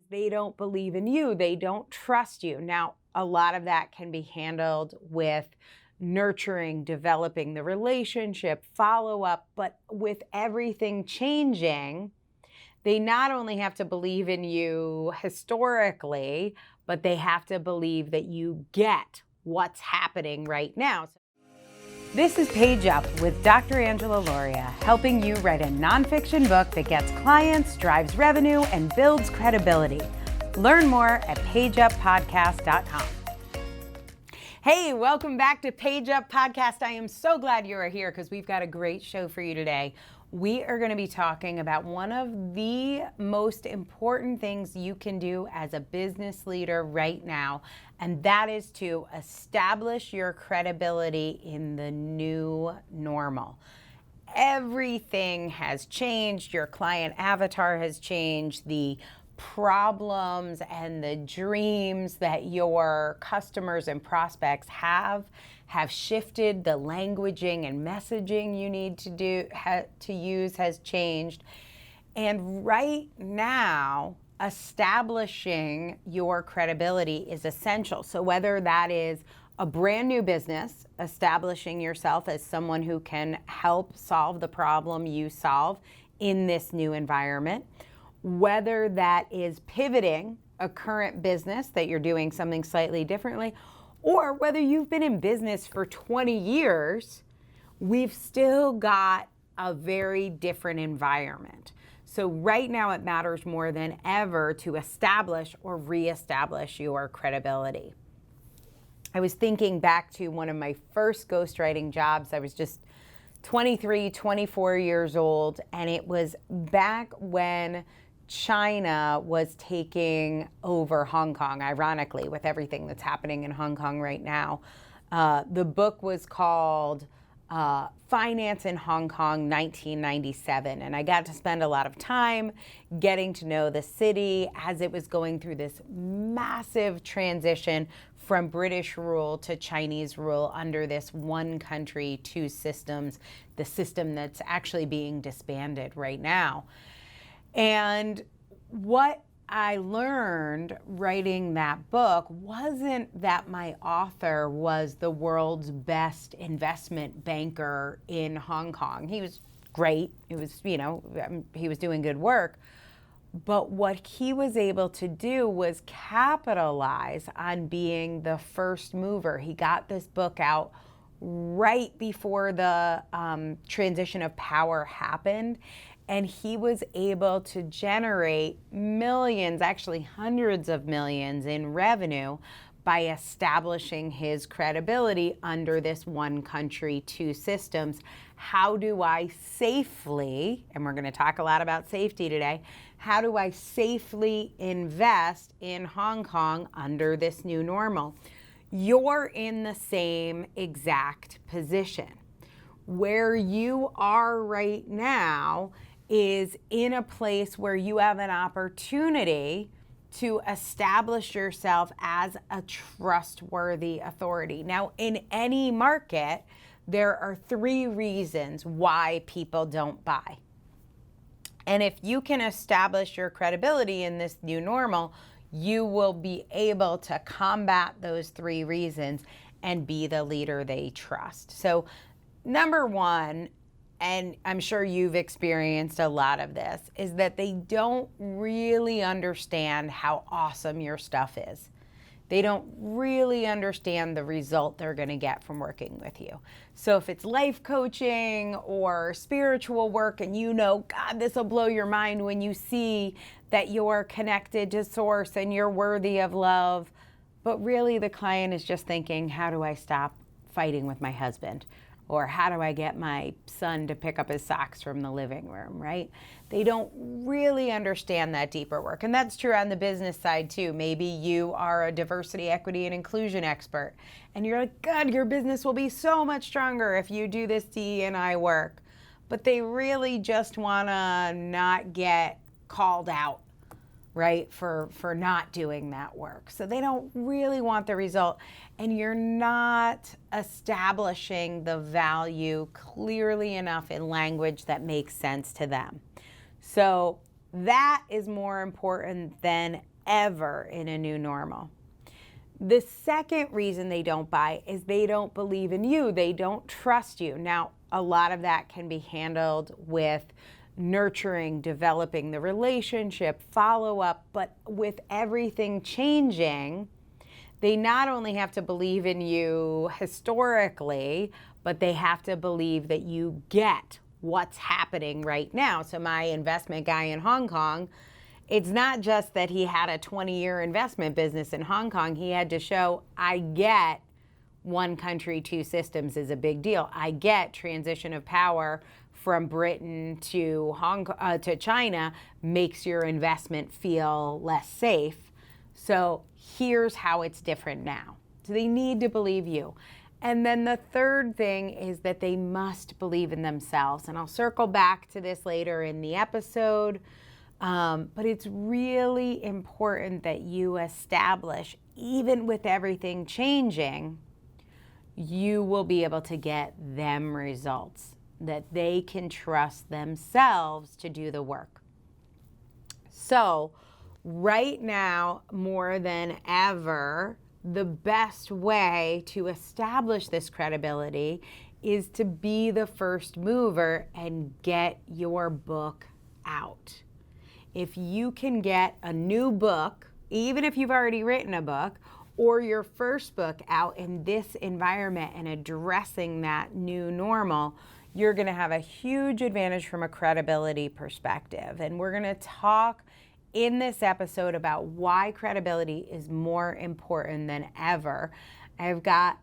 they don't believe in you, they don't trust you. Now, a lot of that can be handled with nurturing, developing the relationship, follow up, but with everything changing, they not only have to believe in you historically, but they have to believe that you get what's happening right now. This is Page Up with Dr. Angela Lauria, helping you write a nonfiction book that gets clients, drives revenue, and builds credibility. Learn more at pageuppodcast.com. Hey, welcome back to Page Up Podcast. I am so glad you are here because we've got a great show for you today. We are going to be talking about one of the most important things you can do as a business leader right now, and that is to establish your credibility in the new normal. Everything has changed. Your client avatar has changed. The problems and the dreams that your customers and prospects have shifted. The languaging and messaging you need to use has changed. And right now, establishing your credibility is essential. So whether that is a brand new business, establishing yourself as someone who can help solve the problem you solve in this new environment, whether that is pivoting a current business that you're doing something slightly differently, or whether you've been in business for 20 years, we've still got a very different environment. So right now it matters more than ever to establish or reestablish your credibility. I was thinking back to one of my first ghostwriting jobs. I was just 23, 24 years old, and it was back when China was taking over Hong Kong, ironically, with everything that's happening in Hong Kong right now. The book was called Finance in Hong Kong, 1997, and I got to spend a lot of time getting to know the city as it was going through this massive transition from British rule to Chinese rule under this one country, two systems, the system that's actually being disbanded right now. And what I learned writing that book wasn't that my author was the world's best investment banker in Hong Kong. He was great. It was, he was doing good work. But what he was able to do was capitalize on being the first mover. He got this book out right before the transition of power happened. And he was able to generate millions, actually hundreds of millions in revenue by establishing his credibility under this one country, two systems. How do I safely, and we're going to talk a lot about safety today, how do I safely invest in Hong Kong under this new normal? You're in the same exact position. Where you are right now is in a place where you have an opportunity to establish yourself as a trustworthy authority. Now, in any market, there are three reasons why people don't buy. And if you can establish your credibility in this new normal, you will be able to combat those three reasons and be the leader they trust. So, number one, and I'm sure you've experienced a lot of this, is that they don't really understand how awesome your stuff is. They don't really understand the result they're going to get from working with you. So if it's life coaching or spiritual work and God, this will blow your mind when you see that you're connected to source and you're worthy of love, but really the client is just thinking, how do I stop fighting with my husband? Or how do I get my son to pick up his socks from the living room, right? They don't really understand that deeper work. And that's true on the business side too. Maybe you are a diversity, equity, and inclusion expert. And you're like, God, your business will be so much stronger if you do this DE&I work. But they really just wanna not get called out, right, for not doing that work. So they don't really want the result. And you're not establishing the value clearly enough in language that makes sense to them. So that is more important than ever in a new normal. The second reason they don't buy is they don't believe in you. They don't trust you. Now, a lot of that can be handled with nurturing, developing the relationship, follow up, but with everything changing, they not only have to believe in you historically, but they have to believe that you get what's happening right now. So my investment guy in Hong Kong, it's not just that he had a 20-year investment business in Hong Kong. He had to show, I get one country, two systems is a big deal. I get transition of power from Britain to to China makes your investment feel less safe. So here's how it's different now. So they need to believe you. And then the third thing is that they must believe in themselves. And I'll circle back to this later in the episode. But it's really important that you establish, even with everything changing, you will be able to get them results, that they can trust themselves to do the work. So right now, more than ever, the best way to establish this credibility is to be the first mover and get your book out. If you can get a new book, even if you've already written a book, or your first book out in this environment and addressing that new normal, you're going to have a huge advantage from a credibility perspective. And we're going to talk in this episode about why credibility is more important than ever. I've got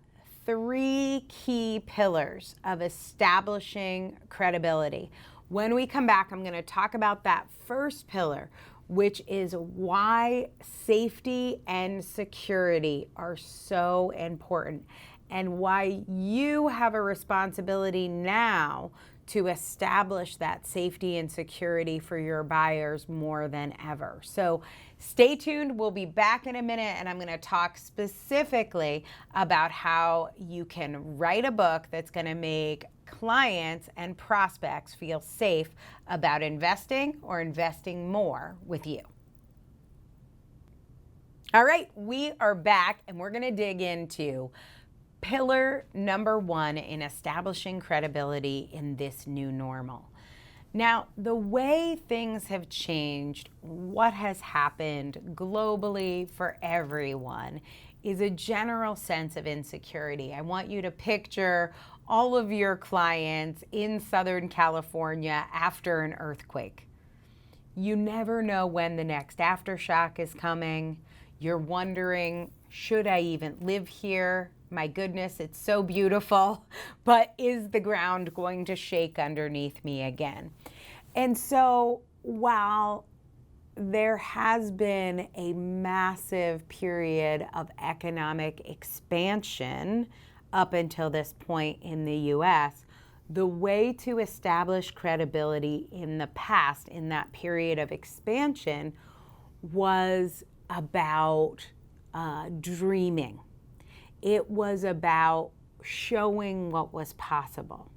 3 key pillars of establishing credibility. When we come back, I'm going to talk about that first pillar, which is why safety and security are so important and why you have a responsibility now to establish that safety and security for your buyers more than ever. So stay tuned. We'll be back in a minute, and I'm going to talk specifically about how you can write a book that's going to make clients and prospects feel safe about investing or investing more with you. All right, we are back, and we're going to dig into pillar number 1 in establishing credibility in this new normal. Now, the way things have changed, what has happened globally for everyone is a general sense of insecurity. I want you to picture all of your clients in Southern California after an earthquake. You never know when the next aftershock is coming. You're wondering, should I even live here? My goodness, it's so beautiful, but is the ground going to shake underneath me again? And so while there has been a massive period of economic expansion up until this point in the US, the way to establish credibility in the past, in that period of expansion, was about dreaming. It was about showing what was possible.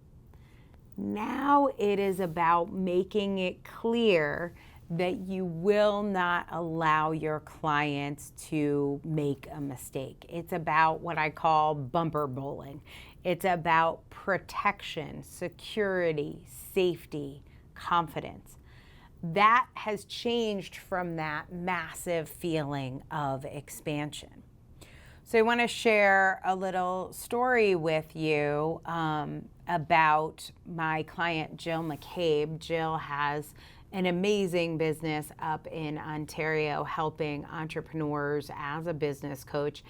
Now it is about making it clear that you will not allow your clients to make a mistake. It's about what I call bumper bowling. It's about protection, security, safety, confidence. That has changed from that massive feeling of expansion. So I want to share a little story with you about my client, Jill McCabe. Jill has an amazing business up in Ontario helping entrepreneurs as a business coach.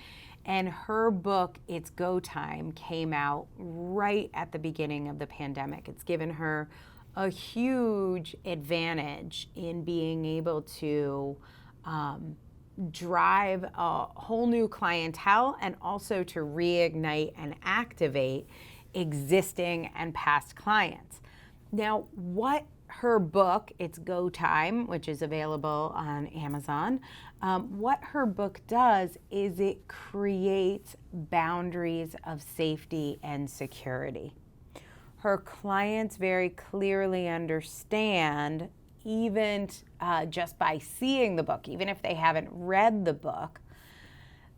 And her book, It's Go Time, came out right at the beginning of the pandemic. It's given her a huge advantage in being able to drive a whole new clientele and also to reignite and activate existing and past clients. Now, what her book, It's Go Time, which is available on Amazon, what her book does is it creates boundaries of safety and security. Her clients very clearly understand even just by seeing the book, even if they haven't read the book,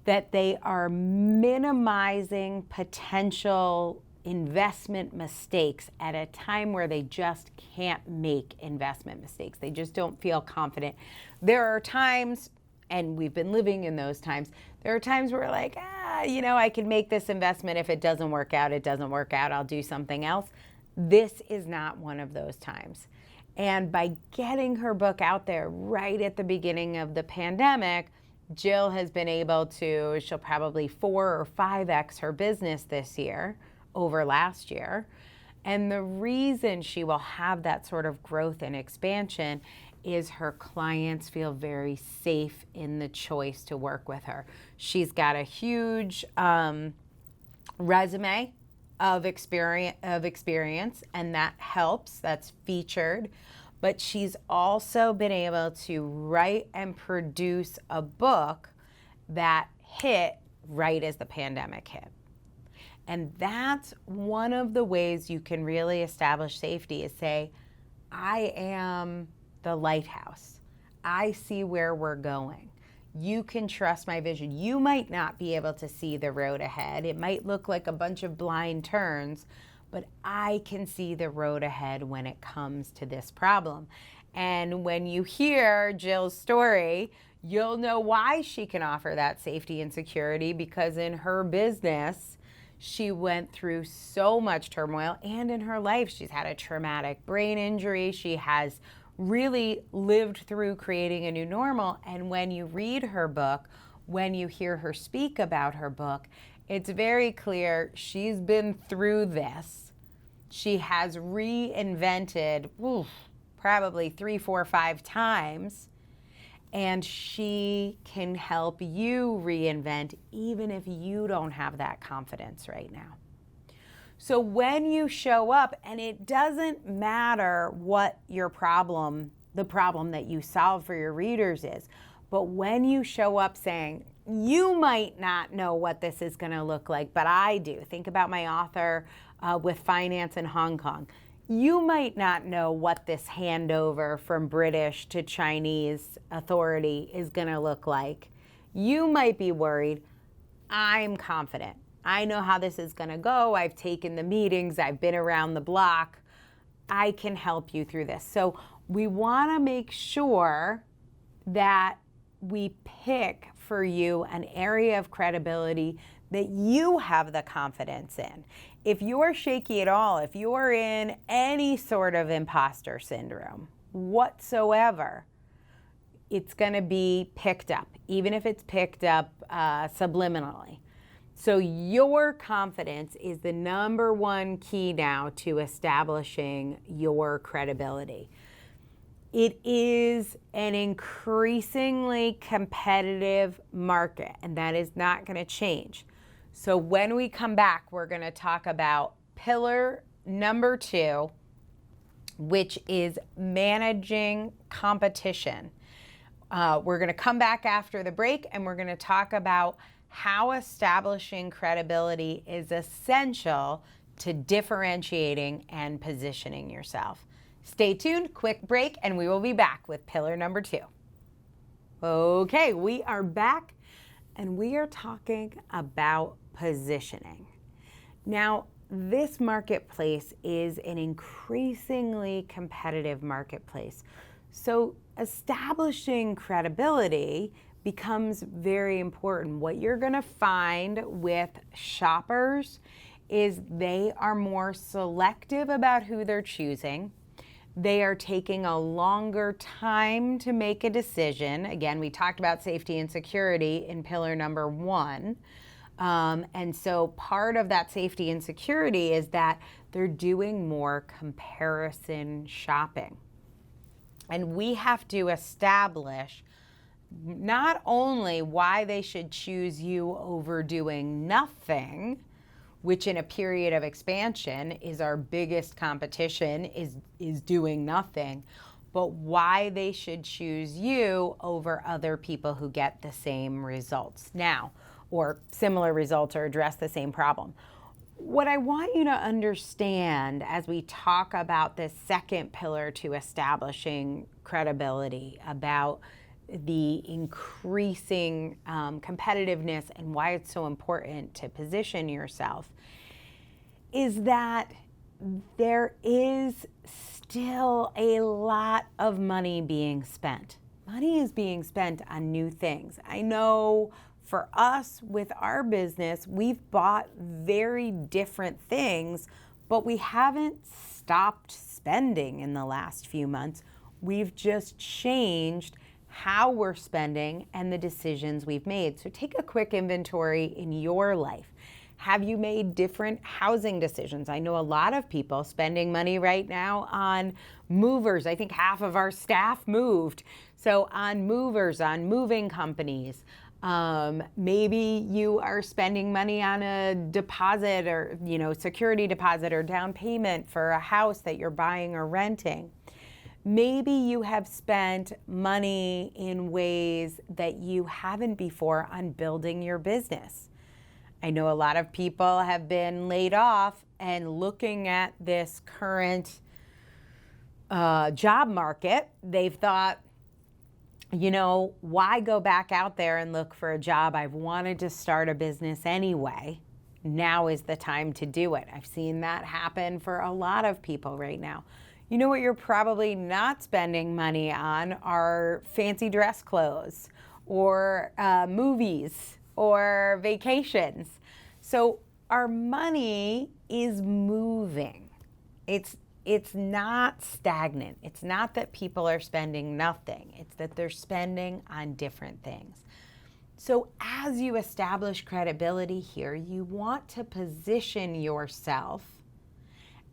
that they are minimizing potential investment mistakes at a time where they just can't make investment mistakes. They just don't feel confident. There are times, and we've been living in those times, there are times where we're like, I can make this investment. If it doesn't work out, it doesn't work out. I'll do something else. This is not one of those times. And by getting her book out there right at the beginning of the pandemic, Jill has been able to, she'll probably 4 or 5x her business this year over last year. And the reason she will have that sort of growth and expansion is her clients feel very safe in the choice to work with her. She's got a huge resume of experience, and that helps. That's featured. But she's also been able to write and produce a book that hit right as the pandemic hit. And that's one of the ways you can really establish safety, is say, I am the lighthouse. I see where we're going. You can trust my vision. You might not be able to see the road ahead. It might look like a bunch of blind turns, but I can see the road ahead when it comes to this problem. And when you hear Jill's story, you'll know why she can offer that safety and security, because in her business, she went through so much turmoil, and in her life, she's had a traumatic brain injury. She has really lived through creating a new normal. And when you read her book, when you hear her speak about her book, it's very clear she's been through this. She has reinvented probably 3, 4, 5 times, and she can help you reinvent even if you don't have that confidence right now. So when you show up, and it doesn't matter what your problem, the problem that you solve for your readers is, but when you show up saying, you might not know what this is going to look like, but I do. Think about my author with finance in Hong Kong. You might not know what this handover from British to Chinese authority is going to look like. You might be worried. I'm confident. I know how this is going to go. I've taken the meetings. I've been around the block. I can help you through this. So we want to make sure that we pick for you an area of credibility that you have the confidence in. If you're shaky at all, if you're in any sort of imposter syndrome whatsoever, it's going to be picked up, even if it's picked up subliminally. So your confidence is the number one key now to establishing your credibility. It is an increasingly competitive market, and that is not going to change. So when we come back, we're going to talk about pillar number 2, which is managing competition. We're going to come back after the break, and we're going to talk about how establishing credibility is essential to differentiating and positioning yourself. Stay tuned, quick break, and we will be back with pillar number 2. Okay, we are back, and we are talking about positioning. Now, this marketplace is an increasingly competitive marketplace. So establishing credibility becomes very important. What you're going to find with shoppers is they are more selective about who they're choosing. They are taking a longer time to make a decision. Again, we talked about safety and security in pillar number 1. And so part of that safety and security is that they're doing more comparison shopping. And we have to establish not only why they should choose you over doing nothing, which in a period of expansion is our biggest competition, is doing nothing, but why they should choose you over other people who get the same results now, or similar results, or address the same problem. What I want you to understand as we talk about this second pillar to establishing credibility, about the increasing competitiveness and why it's so important to position yourself, is that there is still a lot of money being spent. Money is being spent on new things. I know for us with our business, we've bought very different things, but we haven't stopped spending in the last few months. We've just changed how we're spending and the decisions we've made. So take a quick inventory in your life. Have you made different housing decisions? I know a lot of people spending money right now on movers. I think half of our staff moved. So on movers, on moving companies. Maybe you are spending money on a deposit or, security deposit or down payment for a house that you're buying or renting. Maybe you have spent money in ways that you haven't before on building your business. I know a lot of people have been laid off, and looking at this current job market, they've thought, why go back out there and look for a job? I've wanted to start a business anyway. Now is the time to do it. I've seen that happen for a lot of people right now. You know what you're probably not spending money on are fancy dress clothes or movies or vacations. So our money is moving. It's not stagnant. It's not that people are spending nothing. It's that they're spending on different things. So as you establish credibility here, you want to position yourself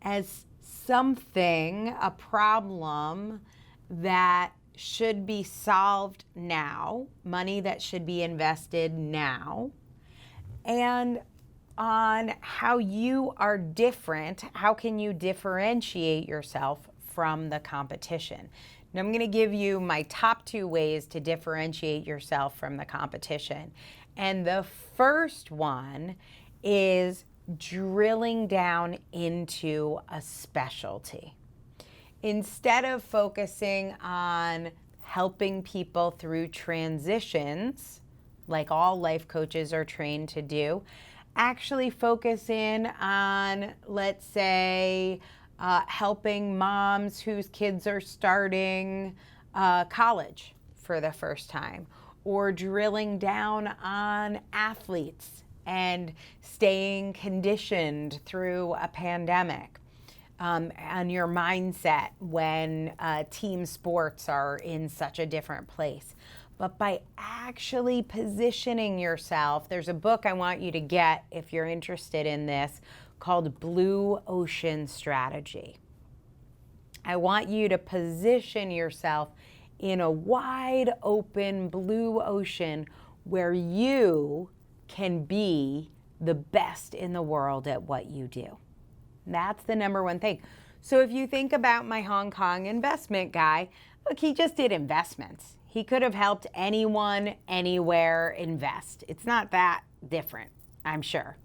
as something, a problem that should be solved now, money that should be invested now, and on how you are different. How can you differentiate yourself from the competition? Now I'm going to give you my top 2 ways to differentiate yourself from the competition. And the first one is drilling down into a specialty. Instead of focusing on helping people through transitions, like all life coaches are trained to do, actually focus in on, let's say, helping moms whose kids are starting college for the first time, or drilling down on athletes and staying conditioned through a pandemic, on your mindset when team sports are in such a different place. But by actually positioning yourself, there's a book I want you to get if you're interested in this called Blue Ocean Strategy. I want you to position yourself in a wide open blue ocean where you can be the best in the world at what you do. That's the number one thing. So if you think about my Hong Kong investment guy, look, he just did investments. He could have helped anyone, anywhere invest. It's not that different, I'm sure.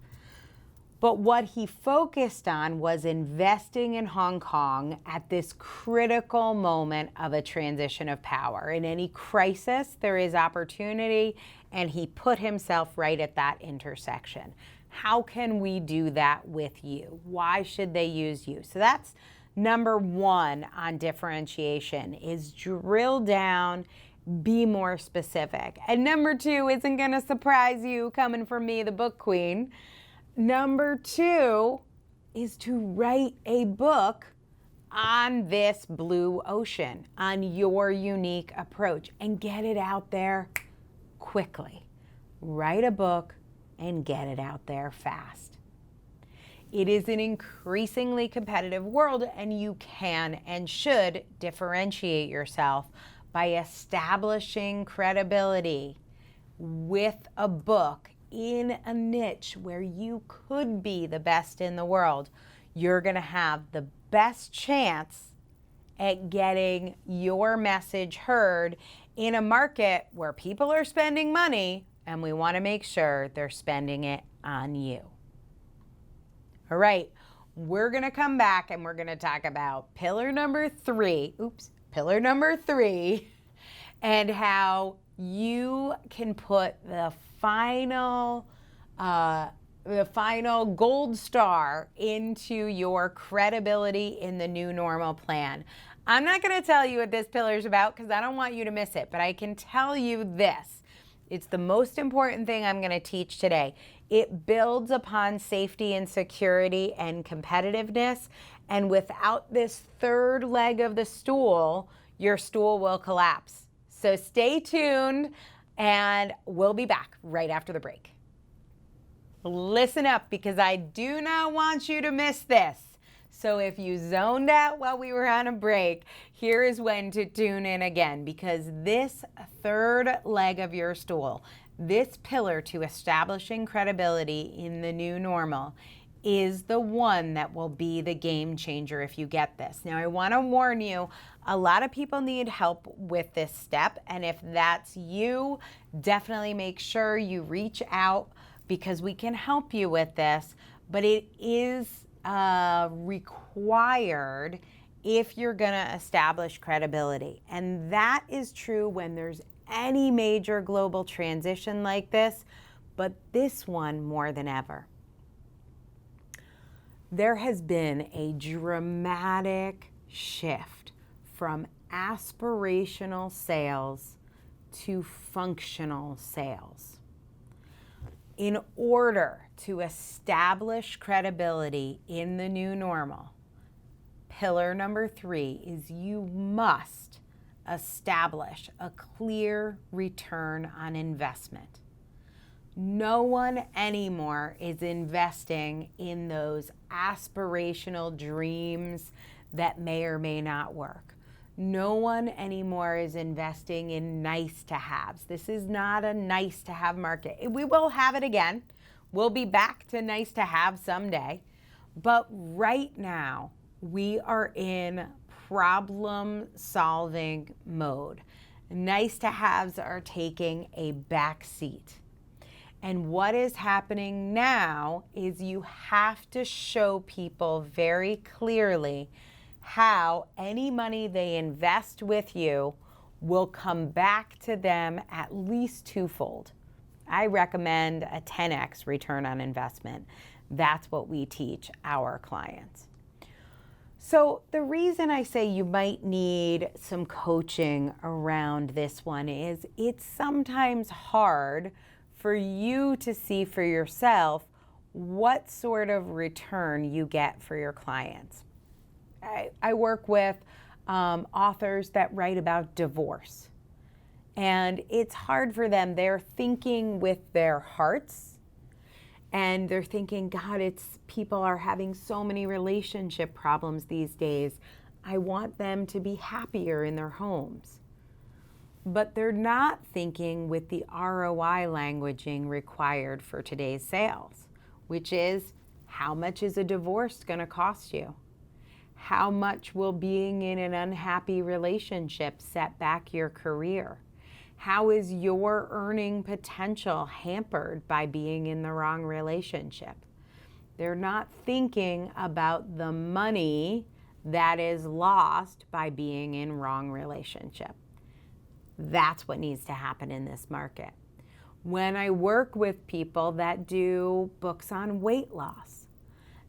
But what he focused on was investing in Hong Kong at this critical moment of a transition of power. In any crisis, there is opportunity, and he put himself right at that intersection. How can we do that with you? Why should they use you? So that's number 1 on differentiation, is drill down, be more specific. And number 2 isn't going to surprise you coming from me, the book queen. Number 2 is to write a book on this blue ocean, on your unique approach, and get it out there quickly. Write a book and get it out there fast. It is an increasingly competitive world, and you can and should differentiate yourself by establishing credibility with a book in a niche where you could be the best in the world. You're going to have the best chance at getting your message heard in a market where people are spending money, and we want to make sure they're spending it on you. All right, we're gonna come back and we're gonna talk about pillar number three, and how you can put the final gold star into your credibility in the new normal plan. I'm not going to tell you what this pillar is about because I don't want you to miss it, but I can tell you this. It's the most important thing I'm going to teach today. It builds upon safety and security and competitiveness, and without this third leg of the stool, your stool will collapse. So stay tuned, and we'll be back right after the break. Listen up, because I do not want you to miss this. So if you zoned out while we were on a break, here is when to tune in again, because this third leg of your stool, this pillar to establishing credibility in the new normal, is the one that will be the game changer if you get this. Now, I want to warn you, a lot of people need help with this step, and if that's you, definitely make sure you reach out because we can help you with this, but it is required if you're going to establish credibility. And that is true when there's any major global transition like this, but this one more than ever. There has been a dramatic shift from aspirational sales to functional sales. In order to establish credibility in the new normal, pillar number 3 is you must establish a clear return on investment. No one anymore is investing in those aspirational dreams that may or may not work. No one anymore is investing in nice to haves. This is not a nice to have market. We will have it again. We'll be back to nice to have someday. But right now, we are in problem solving mode. Nice to haves are taking a back seat. And what is happening now is you have to show people very clearly how any money they invest with you will come back to them at least twofold. I recommend a 10x return on investment. That's what we teach our clients. So the reason I say you might need some coaching around this one is it's sometimes hard for you to see for yourself what sort of return you get for your clients. I work with authors that write about divorce, and it's hard for them. They're thinking with their hearts, and they're thinking, God, people are having so many relationship problems these days. I want them to be happier in their homes. But they're not thinking with the ROI languaging required for today's sales, which is, how much is a divorce going to cost you? How much will being in an unhappy relationship set back your career? How is your earning potential hampered by being in the wrong relationship? They're not thinking about the money that is lost by being in wrong relationship. That's what needs to happen in this market. When I work with people that do books on weight loss,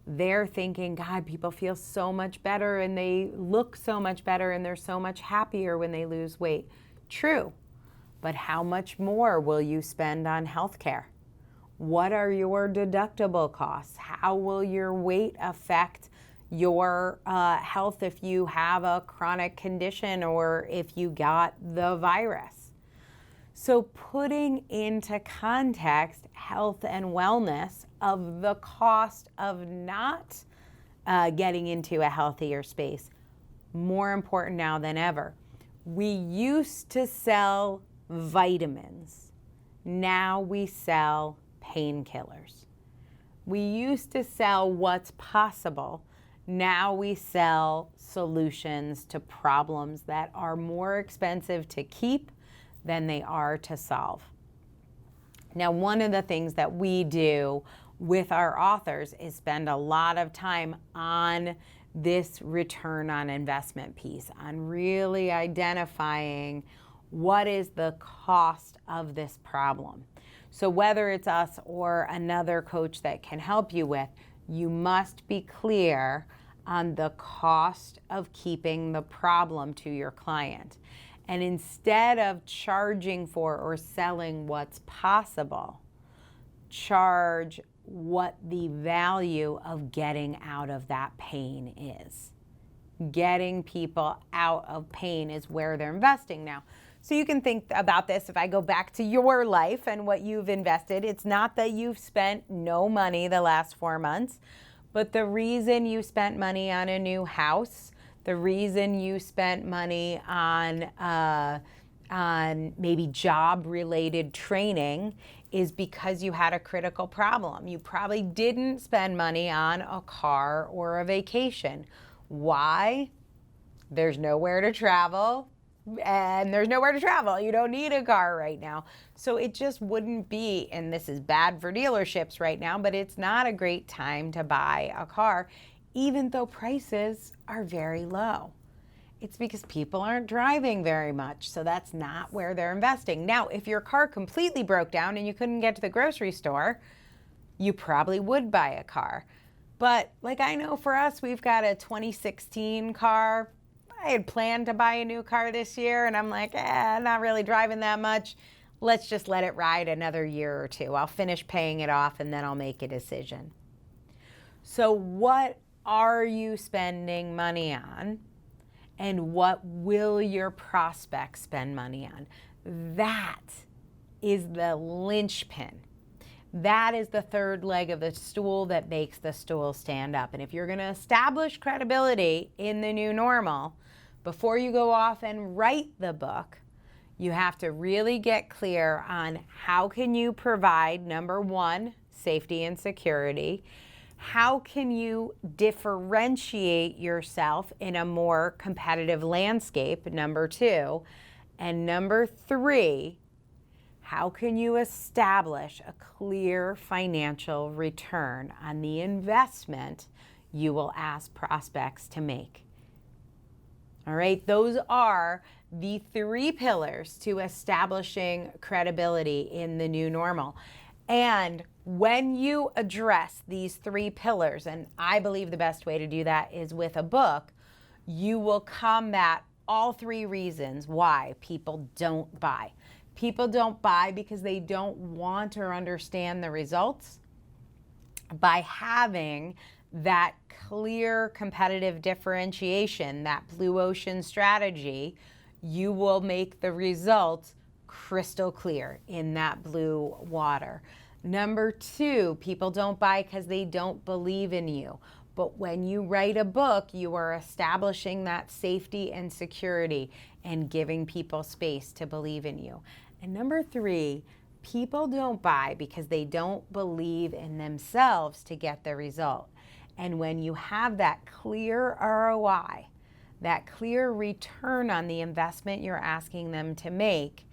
they're thinking, God, people feel so much better and they look so much better and they're so much happier when they lose weight. True, but how much more will you spend on healthcare? What are your deductible costs? How will your weight affect your health if you have a chronic condition or if you got the virus? So putting into context health and wellness of the cost of not getting into a healthier space, more important now than ever. We used to sell vitamins. Now we sell painkillers. We used to sell what's possible. Now we sell solutions to problems that are more expensive to keep than they are to solve. Now, one of the things that we do with our authors is spend a lot of time on this return on investment piece, on really identifying what is the cost of this problem. So whether it's us or another coach that can help you with, you must be clear on the cost of keeping the problem to your client. And instead of charging for or selling what's possible, charge what the value of getting out of that pain is. Getting people out of pain is where they're investing now. So you can think about this. If I go back to your life and what you've invested, it's not that you've spent no money the last 4 months, but the reason you spent money on a new house, the reason you spent money on maybe job-related training is because you had a critical problem. You probably didn't spend money on a car or a vacation. Why? There's nowhere to travel. And there's nowhere to travel. You don't need a car right now. So it just wouldn't be, and this is bad for dealerships right now, but it's not a great time to buy a car, even though prices are very low. It's because people aren't driving very much, so that's not where they're investing. Now, if your car completely broke down and you couldn't get to the grocery store, you probably would buy a car. But like I know for us, we've got a 2016 car. I had planned to buy a new car this year, and I'm like, not really driving that much. Let's just let it ride another year or two. I'll finish paying it off, and then I'll make a decision. So what are you spending money on, and what will your prospects spend money on? That is the linchpin. That is the third leg of the stool that makes the stool stand up. And if you're going to establish credibility in the new normal, before you go off and write the book, you have to really get clear on how can you provide, number one, safety and security. How can you differentiate yourself in a more competitive landscape, number two. And number three, how can you establish a clear financial return on the investment you will ask prospects to make? All right, those are the 3 pillars to establishing credibility in the new normal. And when you address these 3 pillars, and I believe the best way to do that is with a book, you will combat all 3 reasons why people don't buy. People don't buy because they don't want or understand the results. By having that clear competitive differentiation, that blue ocean strategy, you will make the results crystal clear in that blue water. Number 2, people don't buy because they don't believe in you. But when you write a book, you are establishing that safety and security and giving people space to believe in you. And number 3, people don't buy because they don't believe in themselves to get the result. And when you have that clear ROI, that clear return on the investment you're asking them to make,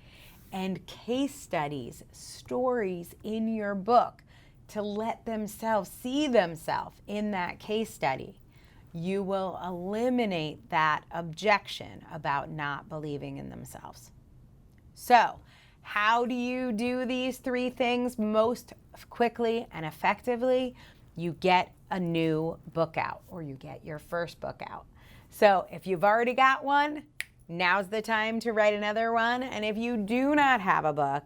and case studies, stories in your book to let themselves see themselves in that case study, you will eliminate that objection about not believing in themselves. So, how do you do these 3 things most quickly and effectively? You get a new book out, or you get your first book out. So if you've already got one, now's the time to write another one. And if you do not have a book,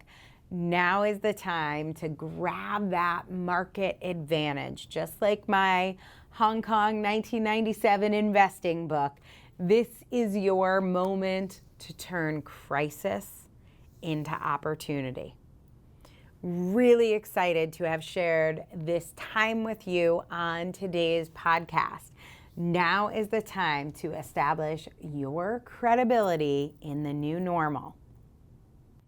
now is the time to grab that market advantage. Just like my Hong Kong 1997 investing book, this is your moment to turn crisis into opportunity. Really excited to have shared this time with you on today's podcast. Now is the time to establish your credibility in the new normal.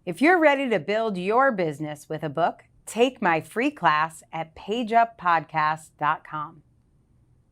If you're ready to build your business with a book, take my free class at pageuppodcast.com.